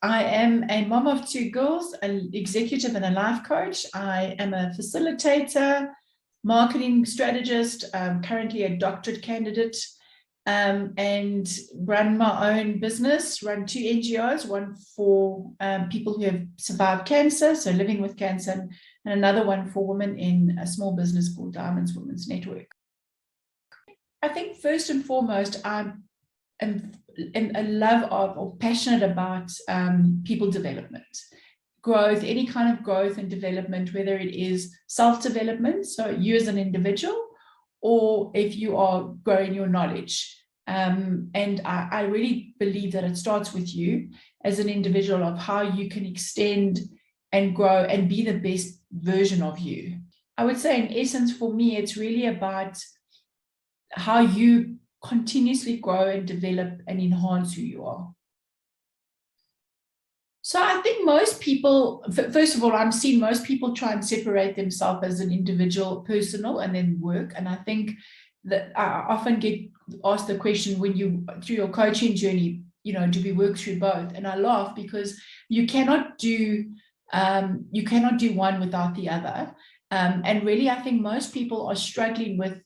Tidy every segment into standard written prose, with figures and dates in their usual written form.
I am a mom of 2 girls, an executive and a life coach. I am a facilitator, marketing strategist, currently a doctorate candidate, and run my own business, run 2 NGOs, one for people who have survived cancer, so living with cancer, and another one for women in a small business called Diamonds Women's Network. I think first and foremost, I'm a love of or passionate about people development, growth, any kind of growth and development, whether it is self-development, so you as an individual, or if you are growing your knowledge. And I really believe that it starts with you as an individual of how you can extend and grow and be the best version of you. I would say in essence for me, it's really about how you continuously grow and develop and enhance who you are. So I think most people, first of all, I'm seeing most people try and separate themselves as an individual, personal, and then work. And I think that I often get asked the question when you, through your coaching journey, do we work through both? And I laugh because you cannot do one without the other. And really, I think most people are struggling with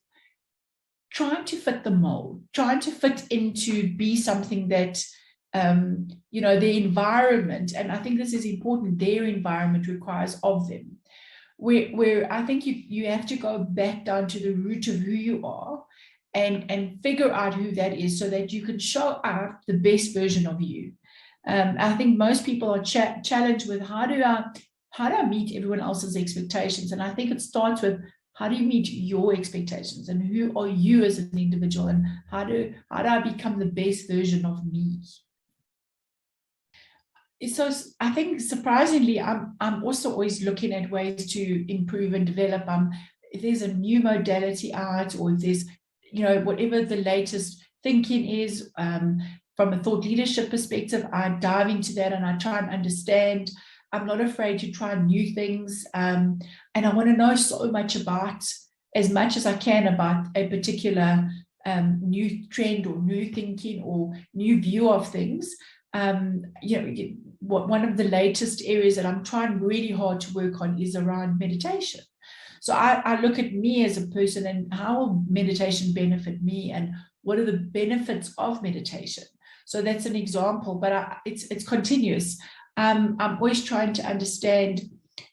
trying to fit the mold, trying to fit into be something that, the environment, and I think this is important, their environment requires of them, where I think you have to go back down to the root of who you are and figure out who that is so that you can show out the best version of you. I think most people are challenged with how do I meet everyone else's expectations? And I think it starts with, how do you meet your expectations, and who are you as an individual, and how do I become the best version of me? So I think surprisingly, I'm also always looking at ways to improve and develop. If there's a new modality out, or if there's, whatever the latest thinking is, from a thought leadership perspective, I dive into that and I try and understand. I'm not afraid to try new things. And I want to know so much about, as much as I can, about a particular new trend or new thinking or new view of things. One of the latest areas that I'm trying really hard to work on is around meditation. So I look at me as a person and how will meditation benefit me, and what are the benefits of meditation? So that's an example, but it's continuous. I'm always trying to understand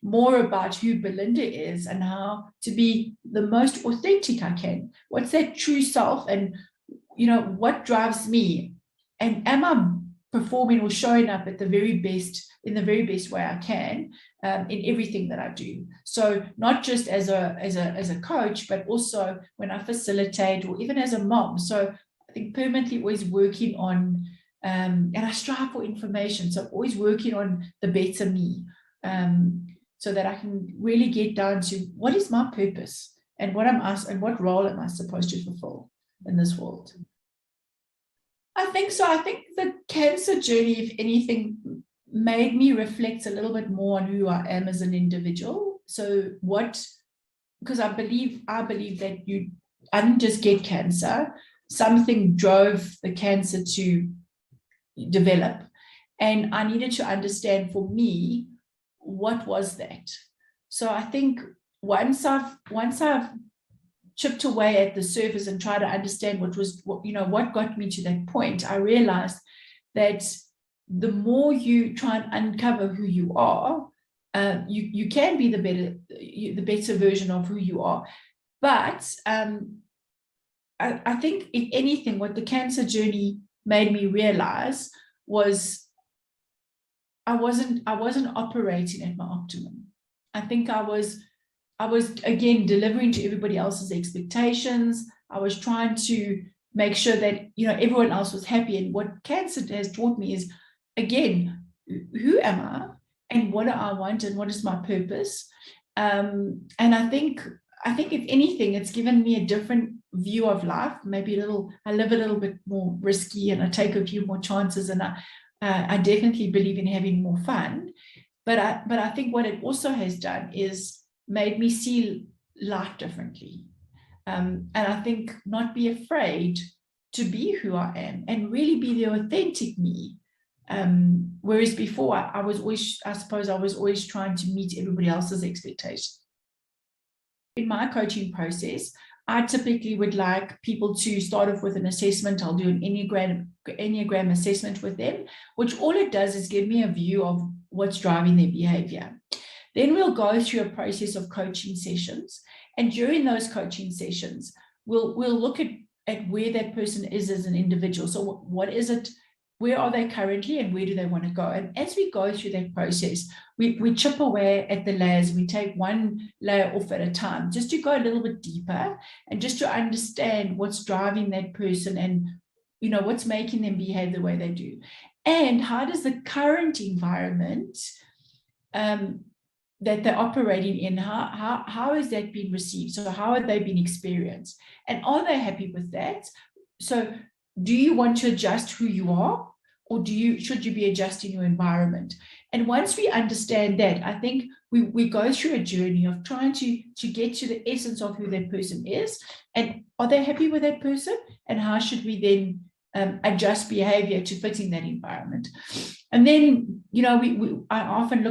more about who Belinda is and how to be the most authentic I can. What's that true self, and what drives me, and am I performing or showing up at the very best, in the very best way I can, in everything that I do. So not just as a coach, but also when I facilitate, or even as a mom. So I think permanently always working on, and I strive for information. So I'm always working on the better me, so that I can really get down to what is my purpose, and what am I, and what role am I supposed to fulfill in this world. I think so. I think the cancer journey, if anything, made me reflect a little bit more on who I am as an individual. So because I believe that I didn't just get cancer. Something drove the cancer to develop, and I needed to understand for me, what was that? So I think once I've chipped away at the surface and tried to understand what got me to that point, I realized that the more you try and uncover who you are, you can be the better version of who you are. But I think, if anything, what the cancer journey made me realize was I wasn't operating at my optimum. I think I was again delivering to everybody else's expectations. I was trying to make sure that everyone else was happy. And what cancer has taught me is, again, who am I, and what do I want, and what is my purpose? And I think if anything, it's given me a different view of life. Maybe I live a little bit more risky, and I take a few more chances, and I definitely believe in having more fun. But I think what it also has done is made me see life differently. And I think not be afraid to be who I am and really be the authentic me. Whereas before, I was always trying to meet everybody else's expectations. In my coaching process, I typically would like people to start off with an assessment. I'll do an Enneagram assessment with them, which all it does is give me a view of what's driving their behavior. Then we'll go through a process of coaching sessions. And during those coaching sessions, we'll look at where that person is as an individual. So what is it? Where are they currently and where do they want to go? And as we go through that process, we chip away at the layers. We take one layer off at a time, just to go a little bit deeper and just to understand what's driving that person and, what's making them behave the way they do. And how does the current environment that they're operating in, how has that been received? So how have they been experienced? And are they happy with that? So do you want to adjust who you are? Or should you be adjusting your environment? And once we understand that, I think we go through a journey of trying to get to the essence of who that person is. And are they happy with that person? And how should we then adjust behavior to fitting that environment? And then, I often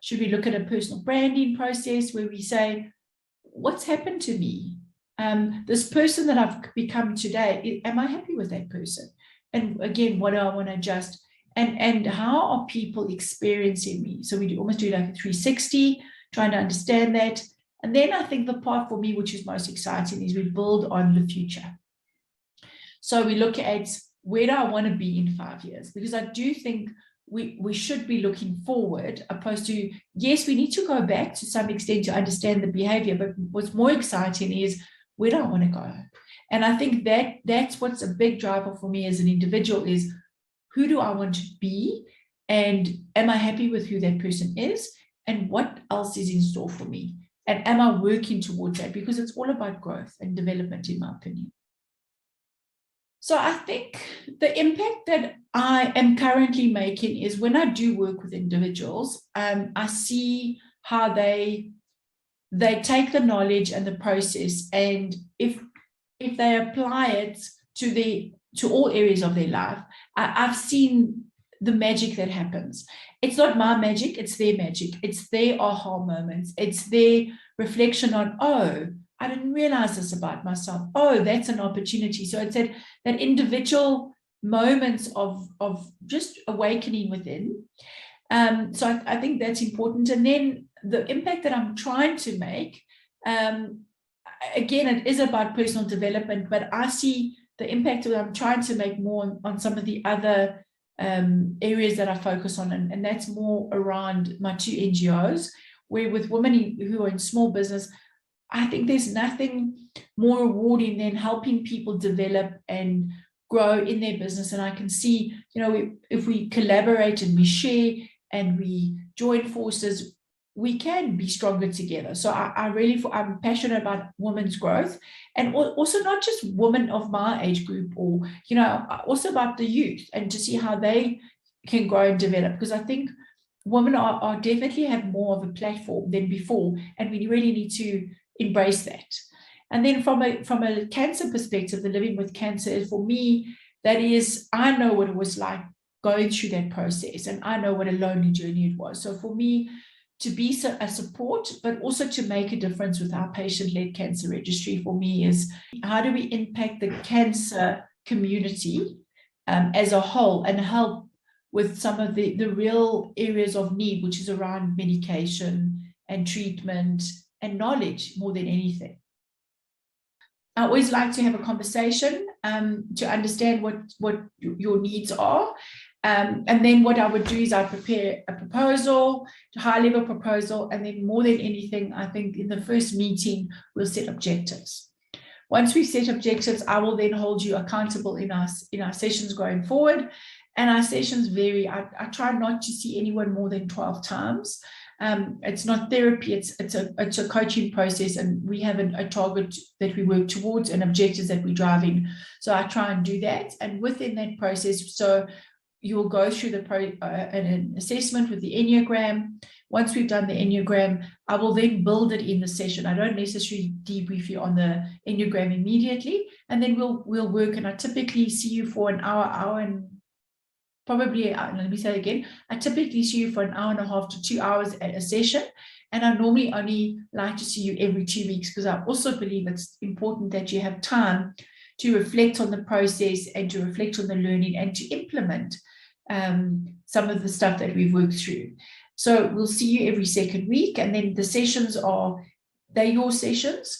should we look at a personal branding process where we say, what's happened to me? This person that I've become today, am I happy with that person? And again, what do I want to adjust? And how are people experiencing me? So we almost do like a 360, trying to understand that. And then I think the part for me, which is most exciting, is we build on the future. So we look at where do I want to be in 5 years? Because I do think we should be looking forward, opposed to, yes, we need to go back to some extent to understand the behavior. But what's more exciting is, where do I want to go? And I think that's what's a big driver for me as an individual is, who do I want to be? And am I happy with who that person is? And what else is in store for me? And am I working towards that? Because it's all about growth and development, in my opinion. So I think the impact that I am currently making is when I do work with individuals, I see how they take the knowledge and the process, and if they apply it to all areas of their life, I've seen the magic that happens. It's not my magic, it's their magic. It's their aha moments. It's their reflection on, oh, I didn't realize this about myself. Oh, that's an opportunity. So it's that individual moments of just awakening within. So I think that's important. And then the impact that I'm trying to make, again, it is about personal development, but I see the impact that I'm trying to make more on some of the other areas that I focus on. And that's more around my 2 NGOs, where with women who are in small business, I think there's nothing more rewarding than helping people develop and grow in their business. And I can see, if we collaborate and we share and we join forces, we can be stronger together. So I'm passionate about women's growth, and also not just women of my age group, or, also about the youth, and to see how they can grow and develop, because I think women are definitely have more of a platform than before, and we really need to embrace that. And then from a cancer perspective, the living with cancer, for me, that is, I know what it was like going through that process, and I know what a lonely journey it was. So for me, to be a support, but also to make a difference with our patient-led cancer registry, for me, is how do we impact the cancer community as a whole, and help with some of the real areas of need, which is around medication and treatment and knowledge more than anything. I always like to have a conversation to understand what your needs are. And then what I would do is I prepare a proposal, a high-level proposal, and then more than anything, I think in the first meeting, we'll set objectives. Once we've set objectives, I will then hold you accountable in our sessions going forward. And our sessions vary. I try not to see anyone more than 12 times. It's not therapy, it's a coaching process, and we have a target that we work towards and objectives that we're driving. So I try and do that. And within that process, so you'll go through an assessment with the Enneagram. Once we've done the Enneagram, I will then build it in the session. I don't necessarily debrief you on the Enneagram immediately, and then we'll work. And I typically see you for an hour and probably, let me say it again, I typically see you for an hour and a half to 2 hours at a session. And I normally only like to see you every 2 weeks, because I also believe it's important that you have time to reflect on the process and to reflect on the learning and to implement some of the stuff that we've worked through. So we'll see you every second week, and then the sessions they're your sessions.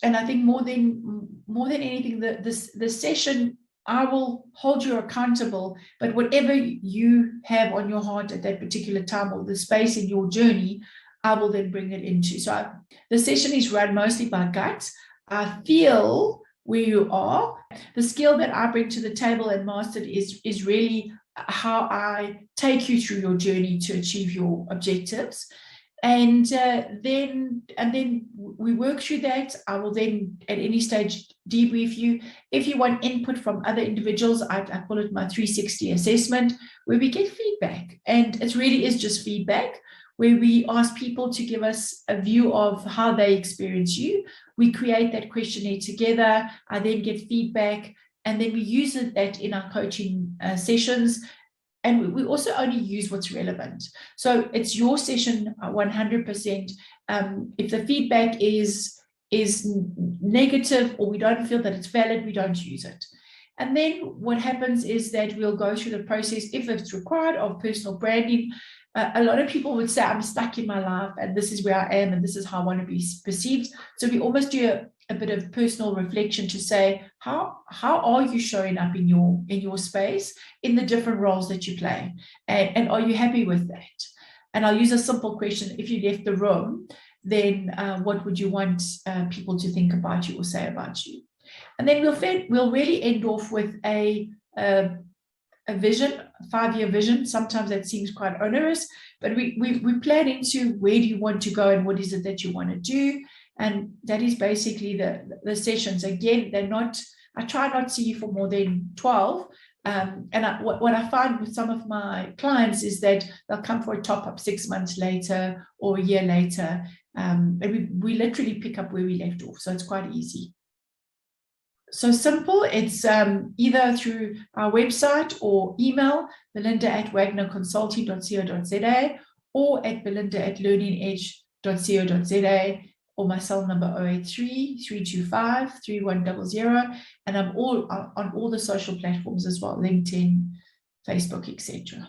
And I think more than anything, the session, I will hold you accountable, but whatever you have on your heart at that particular time, or the space in your journey, I will then bring it into. So the session is run mostly by gut. I feel where you are. The skill that I bring to the table and mastered is really how I take you through your journey to achieve your objectives. And then we work through that. I will then at any stage debrief you. If you want input from other individuals, I call it my 360 assessment, where we get feedback. And it really is just feedback, where we ask people to give us a view of how they experience you. We create that questionnaire together. I then get feedback, and then we use that in our coaching sessions. And we also only use what's relevant. So it's your session 100%. If the feedback is negative, or we don't feel that it's valid, we don't use it. And then what happens is that we'll go through the process, if it's required, of personal branding. A lot of people would say, I'm stuck in my life, and this is where I am, and this is how I want to be perceived. So we almost do a bit of personal reflection to say, how are you showing up in your space, in the different roles that you play, and are you happy with that? And I'll use a simple question: if you left the room, then what would you want people to think about you or say about you? And then we'll really end off with a vision, a 5-year vision. Sometimes that seems quite onerous, but we plan into where do you want to go and what is it that you want to do. And that is basically the sessions. Again, I try not to see you for more than 12. What I find with some of my clients is that they'll come for a top-up 6 months later or a year later. And we literally pick up where we left off. So it's quite easy. So simple. It's either through our website or email, belinda@wagnerconsulting.co.za, or at belinda@learningedge.co.za, or my cell number 083-325-3100. And I'm on all the social platforms as well, LinkedIn, Facebook, etc.